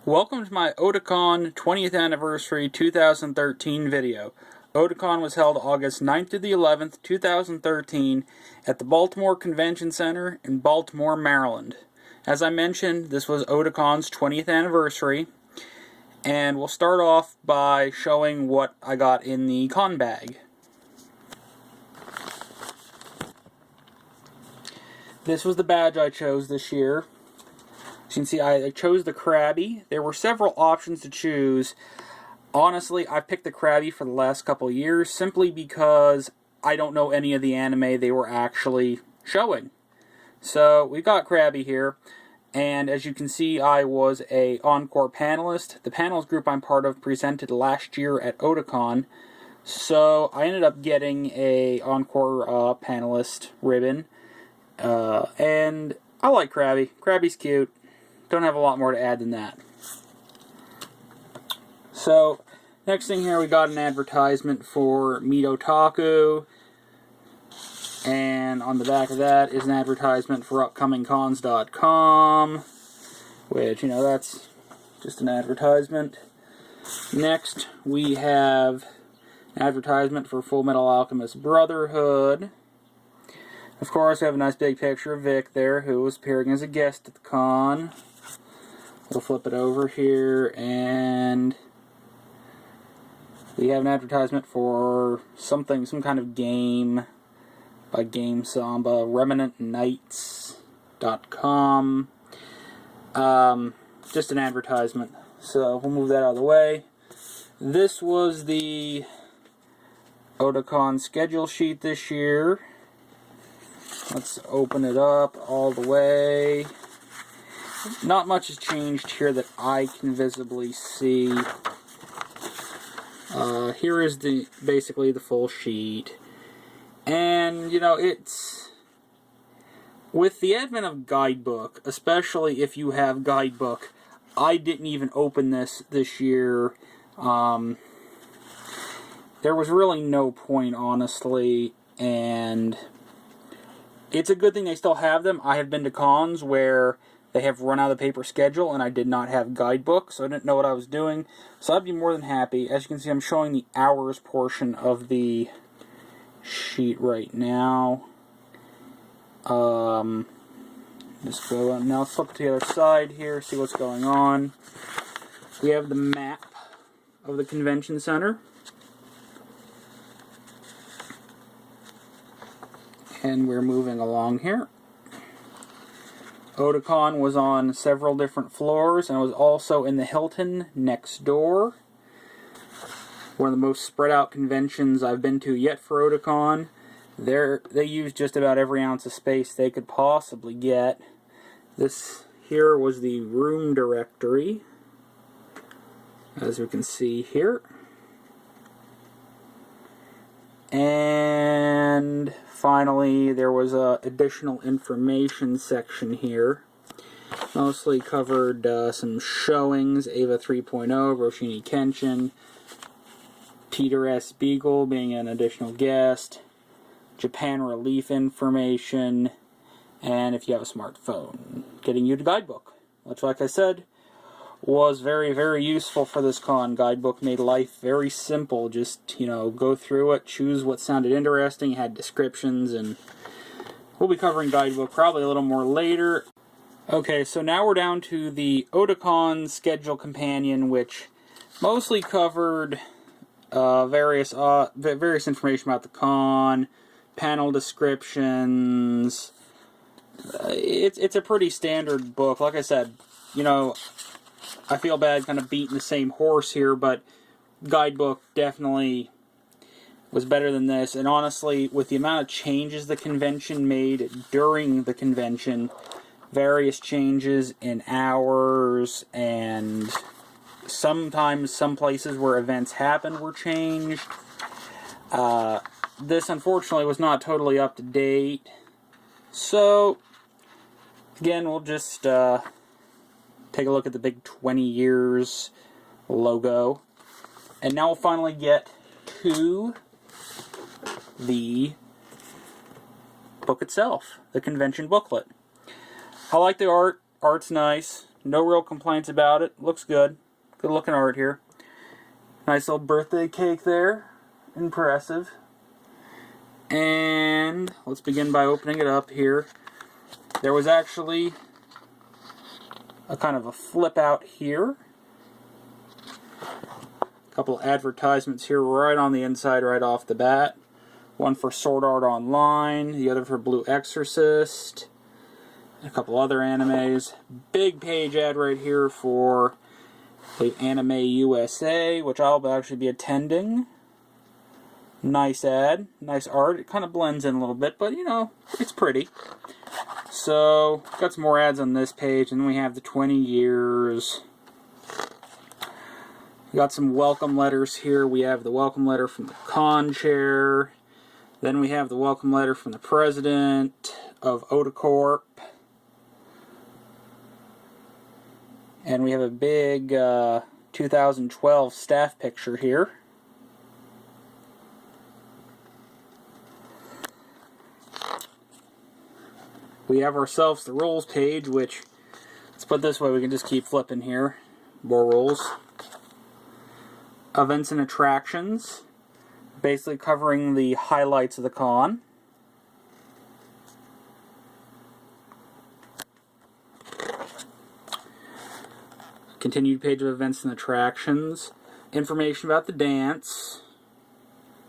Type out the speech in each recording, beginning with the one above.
Welcome to my Otakon 20th Anniversary 2013 video. Otakon was held August 9th through the 11th, 2013 at the Baltimore Convention Center in Baltimore, Maryland. As I mentioned, this was Otakon's 20th anniversary, and we'll start off by showing what I got in the con bag. This was the badge I chose this year. As you can see, I chose the Krabby. There were several options to choose. Honestly, I picked the Krabby for the last couple of years simply because I don't know any of the anime they were actually showing. So, we've got Krabby here, and as you can see, I was an encore panelist. The panels group I'm part of presented last year at Otakon, so I ended up getting a encore panelist ribbon, and I like Krabby. Krabby's cute. Don't have a lot more to add than that. So, next thing here, we got an advertisement for Meet Otaku. And on the back of that is an advertisement for upcomingcons.com. Which, that's just an advertisement. Next, we have an advertisement for Full Metal Alchemist Brotherhood. Of course, we have a nice big picture of Vic there, who was appearing as a guest at the con. We'll flip it over here, and we have an advertisement for some kind of game by Game Samba, RemnantKnights.com. Just an advertisement. So we'll move that out of the way. This was the Otakon schedule sheet this year. Let's open it up all the way. Not much has changed here that I can visibly see. Here is basically the full sheet. And, it's... With the advent of Guidebook, especially if you have Guidebook, I didn't even open this year. There was really no point, honestly, and it's a good thing they still have them. I have been to cons where they have run out of the paper schedule, and I did not have Guidebook, so I didn't know what I was doing. So I'd be more than happy. As you can see, I'm showing the hours portion of the sheet right now. Just go on. Now let's flip to the other side here, see what's going on. We have the map of the convention center. And we're moving along here. Otakon was on several different floors, and it was also in the Hilton next door. One of the most spread out conventions I've been to yet for Otakon. They used just about every ounce of space they could possibly get. This here was the room directory, as we can see here. And finally, there was a additional information section here. Mostly covered some showings, Ava 3.0, Roshini Kenshin, Peter S. Beagle being an additional guest, Japan Relief information, and if you have a smartphone, getting you to Guidebook, which, like I said, was very, very useful for this con. Guidebook made life very simple. Just, go through it, choose what sounded interesting, had descriptions, and we'll be covering Guidebook probably a little more later. Okay, so now we're down to the Otakon Schedule Companion, which mostly covered various information about the con, panel descriptions. It's a pretty standard book. Like I said, I feel bad kind of beating the same horse here, but Guidebook definitely was better than this. And honestly, with the amount of changes the convention made during the convention, various changes in hours, and sometimes some places where events happened were changed. This, unfortunately, was not totally up to date. So, again, we'll just take a look at the big 20 years logo. And now we'll finally get to the book itself, the convention booklet. I like the art. Art's nice. No real complaints about it. Looks good. Good looking art here. Nice little birthday cake there. Impressive. And let's begin by opening it up here. There was actually a kind of a flip out here. A couple of advertisements here right on the inside right off the bat. One for Sword Art Online, the other for Blue Exorcist, a couple other animes. Big page ad right here for the Anime USA, which I'll actually be attending. Nice ad, nice art. It kind of blends in a little bit, but you know, it's pretty. So, got some more ads on this page, and then we have the 20 years. We got some welcome letters here. We have the welcome letter from the con chair. Then we have the welcome letter from the president of Otakon. And we have a big 2012 staff picture here. We have ourselves the rules page, which, let's put it this way, we can just keep flipping here. More rules. Events and attractions. Basically covering the highlights of the con. Continued page of events and attractions. Information about the dance.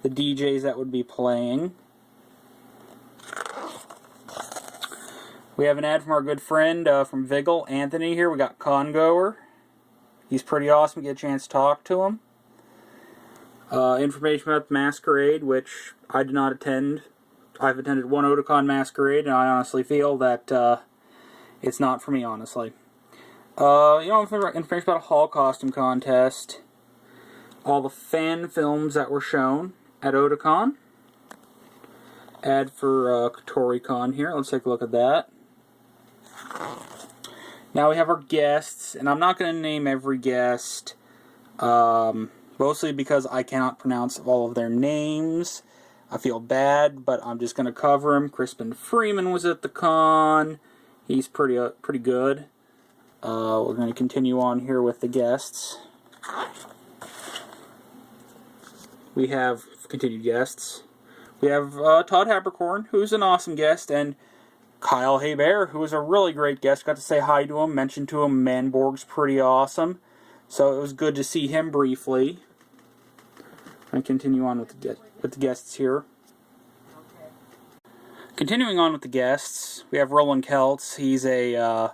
The DJs that would be playing. We have an ad from our good friend from Vigil, Anthony here. We got Congoer. He's pretty awesome. Get a chance to talk to him. Information about the Masquerade, which I did not attend. I've attended one Otakon Masquerade, and I honestly feel that it's not for me, honestly. Information about a Hall costume contest. All the fan films that were shown at Otakon. Ad for KatoriCon here. Let's take a look at that. Now we have our guests, and I'm not going to name every guest. Mostly because I cannot pronounce all of their names. I feel bad, but I'm just going to cover them. Crispin Freeman was at the con. He's pretty good. We're going to continue on here with the guests. We have continued guests. We have Todd Habercorn, who's an awesome guest, and Kyle Hebert, who was a really great guest. Got to say hi to him, mentioned to him Manborg's pretty awesome. So it was good to see him briefly. And continue on with the guests here. Continuing on with the guests, we have Roland Keltz. He's a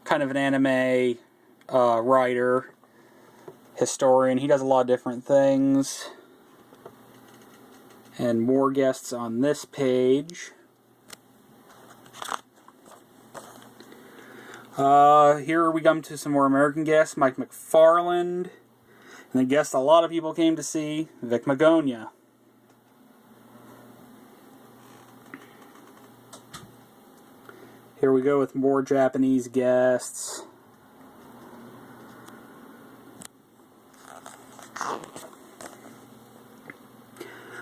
kind of an anime writer, historian. He does a lot of different things. And more guests on this page. Here we come to some more American guests. Mike McFarland. And the guest a lot of people came to see, Vic Magonia. Here we go with more Japanese guests.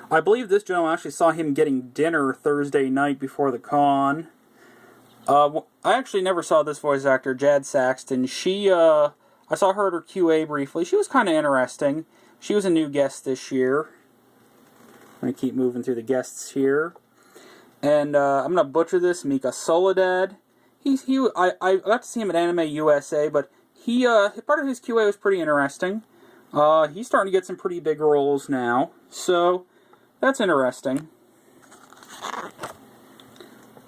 I believe this gentleman actually saw him getting dinner Thursday night before the con. I actually never saw this voice actor, Jad Saxton. I saw her at her QA briefly. She was kind of interesting. She was a new guest this year. I'm going to keep moving through the guests here. And I'm going to butcher this, Mika Soledad. I got to see him at Anime USA, but part of his QA was pretty interesting. He's starting to get some pretty big roles now, so that's interesting.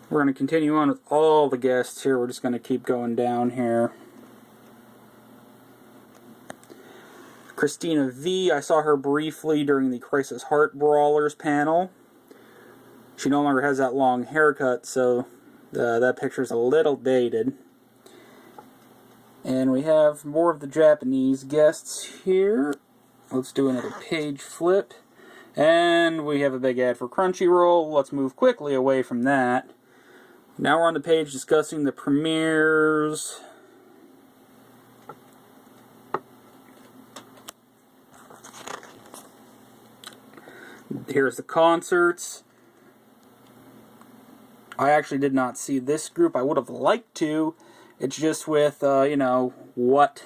We're going to continue on with all the guests here. We're just going to keep going down here. Christina V. I saw her briefly during the Crisis Heart Brawlers panel. She no longer has that long haircut, so that picture's a little dated. And we have more of the Japanese guests here. Let's do another page flip. And we have a big ad for Crunchyroll. Let's move quickly away from that. Now we're on the page discussing the premieres. Here's the concerts. I actually did not see this group. I would have liked to. It's just with, you know, what...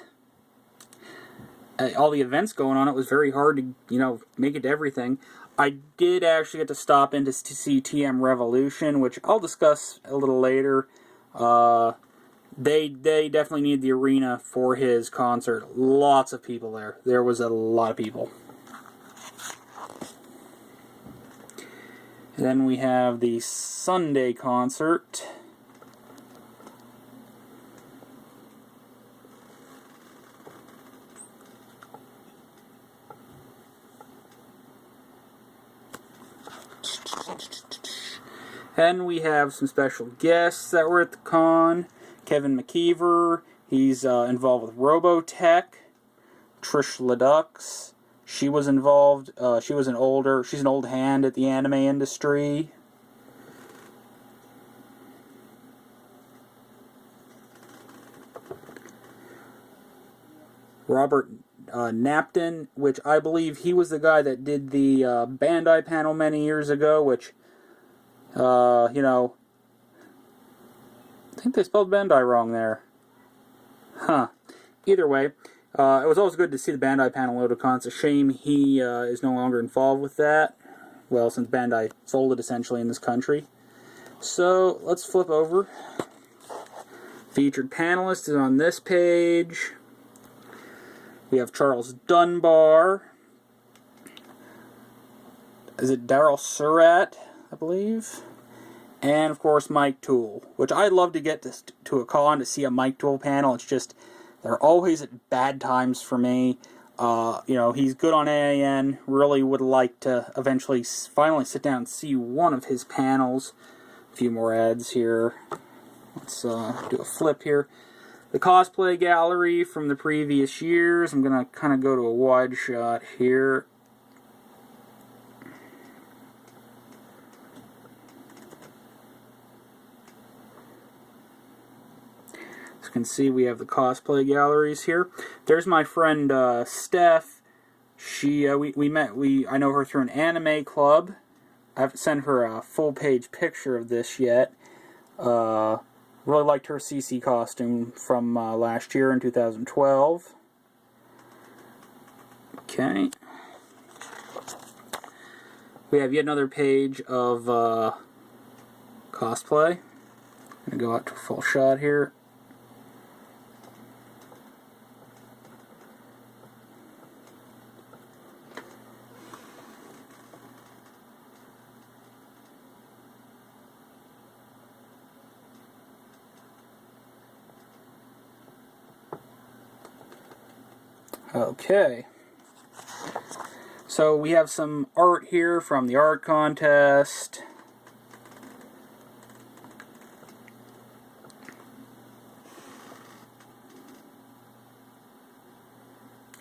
all the events going on, it was very hard to, you know, make it to everything. I did actually get to stop in to see TM Revolution, which I'll discuss a little later. They definitely need the arena for his concert. Lots of people there. There was a lot of people. And then we have the Sunday concert. And we have some special guests that were at the con. Kevin McKeever, he's involved with Robotech. Trish Ledux, she was involved. She's an old hand at the anime industry. Robert Napton, which I believe he was the guy that did the Bandai panel many years ago, which, you know, I think they spelled Bandai wrong there. Huh. Either way, it was always good to see the Bandai panel Otakon. It's a shame he is no longer involved with that. Well, since Bandai folded essentially in this country. So, let's flip over. Featured panelist is on this page. We have Charles Dunbar. Is it Daryl Surratt, I believe? And, of course, Mike Toole, which I'd love to get to a con to see a Mike Toole panel. It's just, they're always at bad times for me. You know, he's good on AAN. Really would like to eventually finally sit down and see one of his panels. A few more ads here. Let's do a flip here. The Cosplay Gallery from the previous years. I'm going to kind of go to a wide shot here. As you can see, we have the Cosplay Galleries here. There's my friend Steph. She we met. I know her through an anime club. I haven't sent her a full-page picture of this yet. Really liked her CC costume from last year in 2012. Okay. We have yet another page of cosplay. I'm going to go out to a full shot here. Okay, so we have some art here from the art contest.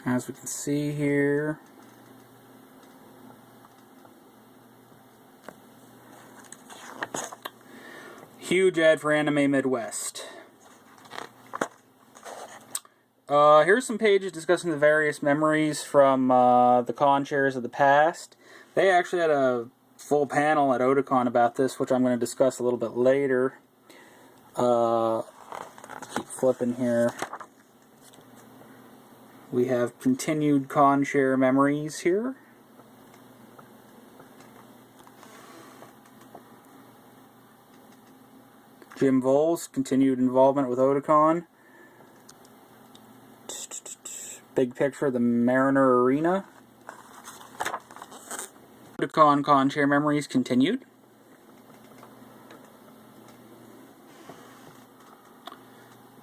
As we can see here. Huge ad for Anime Midwest. Here's some pages discussing the various memories from the con chairs of the past. They actually had a full panel at Otakon about this, which I'm going to discuss a little bit later. Keep flipping here. We have continued con chair memories here. Jim Voles, continued involvement with Otakon. Big picture of the Mariner Arena. Otakon con chair memories continued.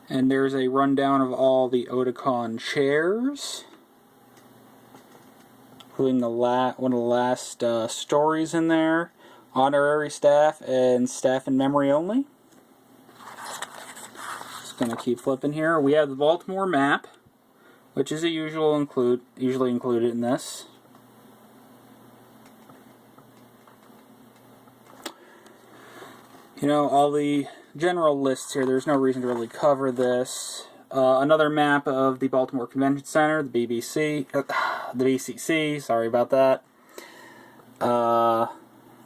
And there's a rundown of all the Otakon chairs, including one of the last stories in there. Honorary staff and staff in memory only. Just gonna keep flipping here. We have the Baltimore Map, which is usually included in this. You know, all the general lists here, there's no reason to really cover this. Another map of the Baltimore Convention Center, the BCC, sorry about that. I'll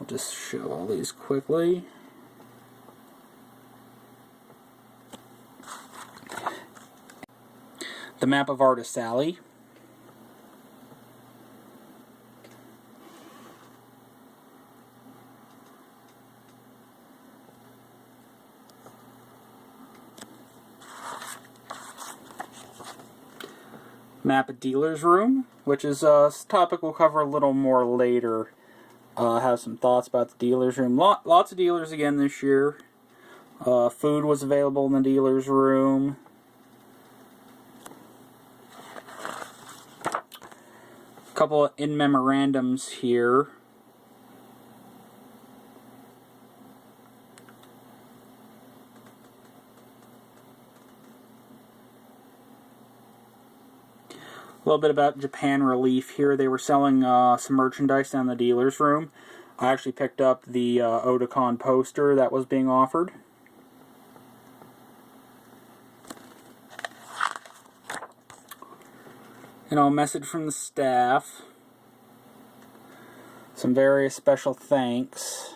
just show all these quickly. The Map of Artist Sally. Map of Dealer's Room, which is a topic we'll cover a little more later. Have some thoughts about the Dealer's Room. Lots of dealers again this year. Food was available in the Dealer's Room. A couple of in memorandums here. A little bit about Japan Relief here. They were selling some merchandise down in the Dealer's Room. I actually picked up the Otakon poster that was being offered. And a message from the staff. Some various special thanks.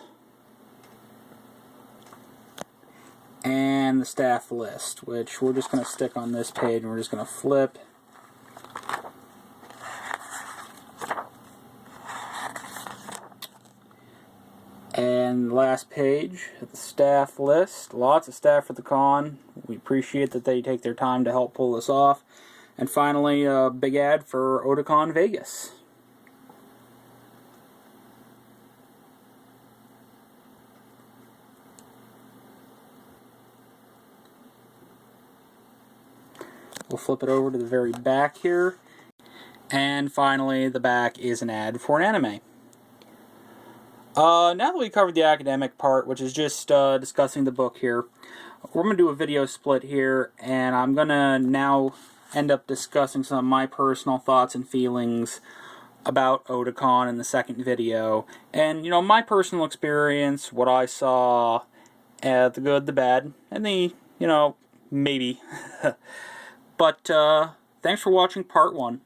And the staff list, which we're just going to stick on this page and we're just going to flip. And last page, the staff list. Lots of staff for the con. We appreciate that they take their time to help pull this off. And finally, a big ad for Otakon Vegas. We'll flip it over to the very back here. And finally, the back is an ad for an anime. Now that we covered the academic part, which is just discussing the book here, we're going to do a video split here, and I'm going to now end up discussing some of my personal thoughts and feelings about Otakon in the second video. And, you know, my personal experience, what I saw, the good, the bad, and the, you know, maybe. But, thanks for watching part 1.